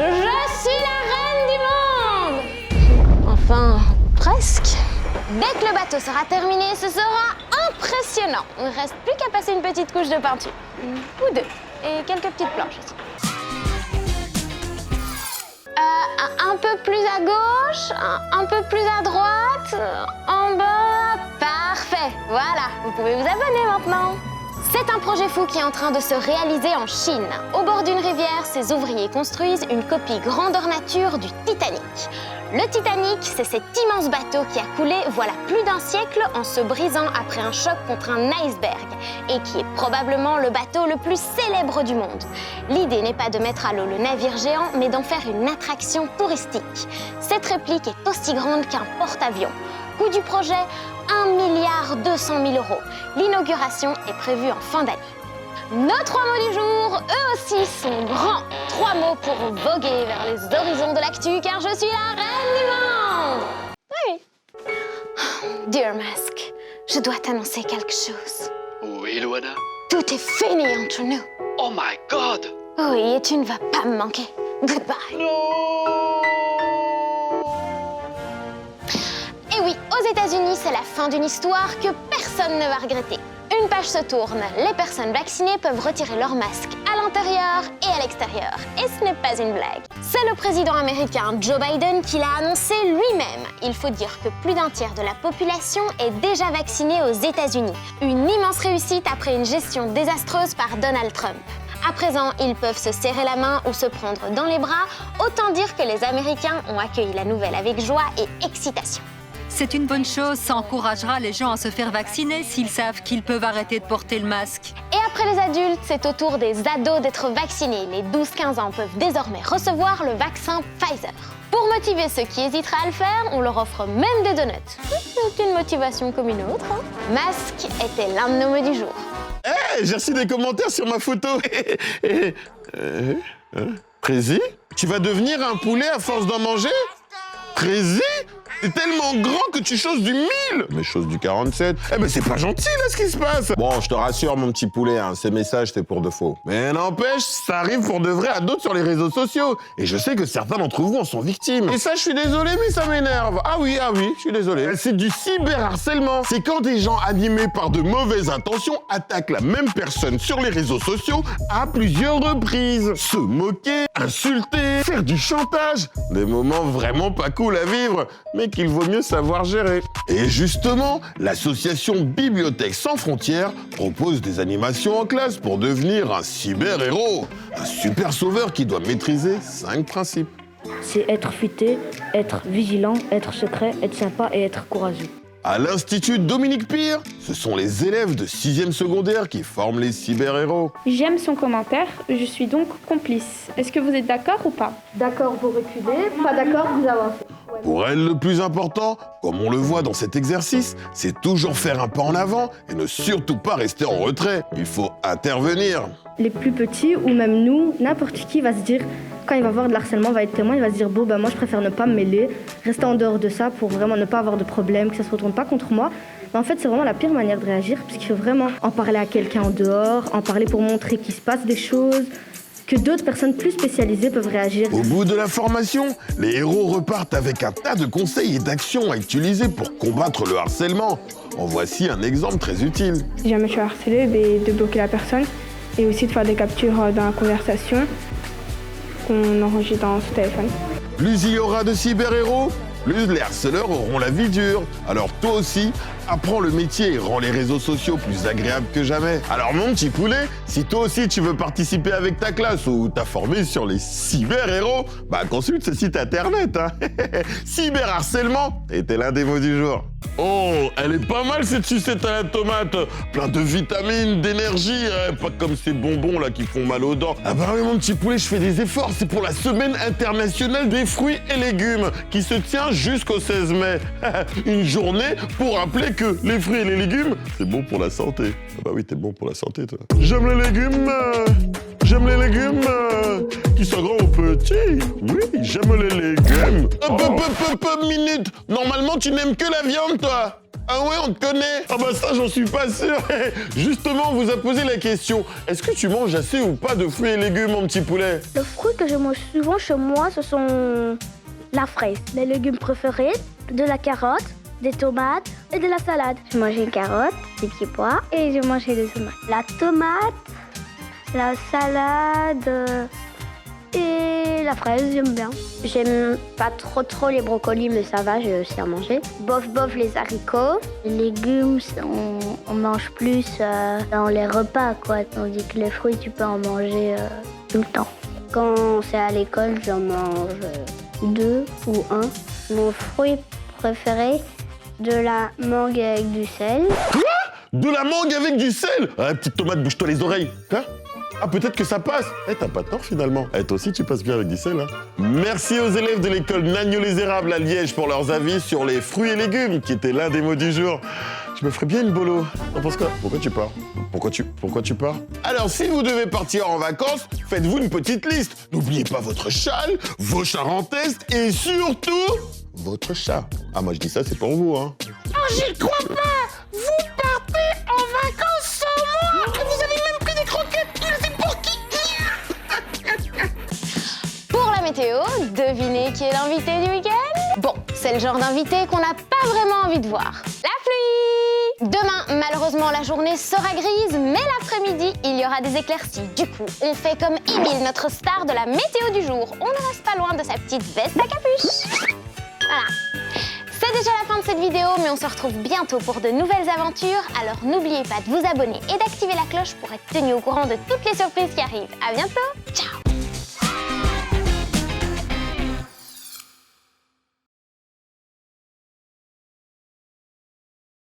Je suis la reine du monde! Enfin, presque. Dès que le bateau sera terminé, ce sera impressionnant. Il ne reste plus qu'à passer une petite couche de peinture. Ou deux. Et quelques petites planches aussi. Un peu plus à gauche, un peu plus à droite, en bas. Parfait, voilà, vous pouvez vous abonner maintenant. C'est un projet fou qui est en train de se réaliser en Chine. Au bord d'une rivière, ces ouvriers construisent une copie grandeur nature du Titanic. Le Titanic, c'est cet immense bateau qui a coulé voilà plus d'un siècle en se brisant après un choc contre un iceberg et qui est probablement le bateau le plus célèbre du monde. L'idée n'est pas de mettre à l'eau le navire géant, mais d'en faire une attraction touristique. Cette réplique est aussi grande qu'un porte-avions. Coût du projet, 1,2 milliard €. L'inauguration est prévue en fin d'année. Nos 3 mots du jour, eux aussi, sont grands. 3 mots pour voguer vers les horizons de l'actu, car je suis la reine du monde. Oui. Dear Mask, je dois t'annoncer quelque chose. Oui, Luana. Tout est fini entre nous. Oh my God! Oui, et tu ne vas pas me manquer. Goodbye. Non! Et oui, aux États-Unis, c'est la fin d'une histoire que personne ne va regretter. Une page se tourne, les personnes vaccinées peuvent retirer leur masque à l'intérieur et à l'extérieur. Et ce n'est pas une blague. C'est le président américain Joe Biden qui l'a annoncé lui-même. Il faut dire que plus d'un tiers de la population est déjà vaccinée aux États-Unis. Une immense réussite après une gestion désastreuse par Donald Trump. À présent, ils peuvent se serrer la main ou se prendre dans les bras. Autant dire que les Américains ont accueilli la nouvelle avec joie et excitation. C'est une bonne chose, ça encouragera les gens à se faire vacciner s'ils savent qu'ils peuvent arrêter de porter le masque. Et après les adultes, c'est au tour des ados d'être vaccinés. Les 12-15 ans peuvent désormais recevoir le vaccin Pfizer. Pour motiver ceux qui hésiteraient à le faire, on leur offre même des donuts. C'est une motivation comme une autre. Masque était l'un de nos mots du jour. Hey, j'ai reçu des commentaires sur ma photo. Prési, tu vas devenir un poulet à force d'en manger? Prési, t'es tellement grand que tu choses du 1000. Mais chose du 47. Eh ben c'est pas gentil là ce qui se passe. Bon, je te rassure mon petit poulet, hein, ces messages c'est pour de faux. Mais n'empêche, ça arrive pour de vrai à d'autres sur les réseaux sociaux. Et je sais que certains d'entre vous en sont victimes. Et ça, je suis désolé, mais ça m'énerve. Ah oui, je suis désolé. C'est du cyberharcèlement. C'est quand des gens animés par de mauvaises intentions attaquent la même personne sur les réseaux sociaux à plusieurs reprises. Se moquer, insulter, faire du chantage. Des moments vraiment pas cool à vivre, mais qu'il vaut mieux savoir gérer. Et justement, l'association Bibliothèques sans frontières propose des animations en classe pour devenir un cyber-héros. Un super sauveur qui doit maîtriser 5 principes. C'est être futé, être vigilant, être secret, être sympa et être courageux. À l'Institut Dominique Pire, ce sont les élèves de 6e secondaire qui forment les cyber-héros. J'aime son commentaire, je suis donc complice. Est-ce que vous êtes d'accord ou pas? D'accord, vous reculez, pas d'accord, vous avancez. Pour elle, le plus important, comme on le voit dans cet exercice, c'est toujours faire un pas en avant et ne surtout pas rester en retrait. Il faut intervenir. Les plus petits ou même nous, n'importe qui va se dire, quand il va voir de l'harcèlement, va être témoin, il va se dire bon moi je préfère ne pas me mêler, rester en dehors de ça pour vraiment ne pas avoir de problème, que ça se retourne pas contre moi. Mais en fait c'est vraiment la pire manière de réagir parce qu'il faut vraiment en parler à quelqu'un en dehors, en parler pour montrer qu'il se passe des choses, que d'autres personnes plus spécialisées peuvent réagir. Au bout de la formation, les héros repartent avec un tas de conseils et d'actions à utiliser pour combattre le harcèlement. En voici un exemple très utile. Si jamais je suis harcelée, de bloquer la personne et aussi de faire des captures dans la conversation qu'on enregistre dans ce téléphone. Plus il y aura de cyber-héros, plus les harceleurs auront la vie dure. Alors toi aussi, apprends le métier et rends les réseaux sociaux plus agréables que jamais. Alors mon petit poulet, si toi aussi tu veux participer avec ta classe ou t'informer sur les cyber-héros, consulte ce site internet. Cyberharcèlement était l'un des mots du jour. Oh, elle est pas mal cette sucette à la tomate. Plein de vitamines, d'énergie, pas comme ces bonbons là qui font mal aux dents. Ah bah oui mon petit poulet, je fais des efforts. C'est pour la semaine internationale des fruits et légumes qui se tient jusqu'au 16 mai. Une journée pour rappeler que les fruits et les légumes, c'est bon pour la santé. Ah bah oui, t'es bon pour la santé toi. J'aime les légumes. J'aime les légumes qui sont grands ou petits. Oui, j'aime les légumes. Minute. Normalement, tu n'aimes que la viande, toi. Ah ouais, on te connaît. Ah bah ça, j'en suis pas sûr. Justement, on vous a posé la question. Est-ce que tu manges assez ou pas de fruits et légumes, mon petit poulet? Le fruit que je mange souvent chez moi, ce sont la fraise, mes légumes préférés, de la carotte, des tomates et de la salade. Je mangeais une carotte, des petits pois et je mangeais des tomates. La tomate, la salade et la fraise, j'aime bien. J'aime pas trop les brocolis, mais ça va, je sais en manger. Bof les haricots. Les légumes, on mange plus dans les repas, quoi. Tandis que les fruits, tu peux en manger tout le temps. Quand c'est à l'école, j'en mange 2 ou 1. Mon fruit préféré, de la mangue avec du sel. Quoi? De la mangue avec du sel? Ah, petite tomate, bouge-toi les oreilles. Hein? Ah, peut-être que ça passe. Eh, t'as pas tort finalement. Eh, toi aussi, tu passes bien avec du sel, hein. Merci aux élèves de l'école Nagno-les-Érables à Liège pour leurs avis sur les fruits et légumes, qui étaient l'un des mots du jour. Je me ferais bien une bolo. T'en penses quoi? Pourquoi tu pars? Pourquoi tu pars? Alors, si vous devez partir en vacances, faites-vous une petite liste. N'oubliez pas votre châle, vos charentaises et surtout, votre chat. Ah, moi je dis ça, c'est pour vous, hein. Oh, j'y crois pas! Vous partez en vacances sans moi! Vous avez même pris des croquettes! C'est pour qui? Pour la météo, devinez qui est l'invité du week-end? Bon, c'est le genre d'invité qu'on n'a pas vraiment envie de voir. La pluie! Demain, malheureusement, la journée sera grise, mais l'après-midi, il y aura des éclaircies. Du coup, on fait comme Émile, notre star de la météo du jour. On ne reste pas loin de sa petite veste à capuche. Voilà. C'est déjà la fin de cette vidéo, mais on se retrouve bientôt pour de nouvelles aventures. Alors n'oubliez pas de vous abonner et d'activer la cloche pour être tenu au courant de toutes les surprises qui arrivent. À bientôt. Ciao.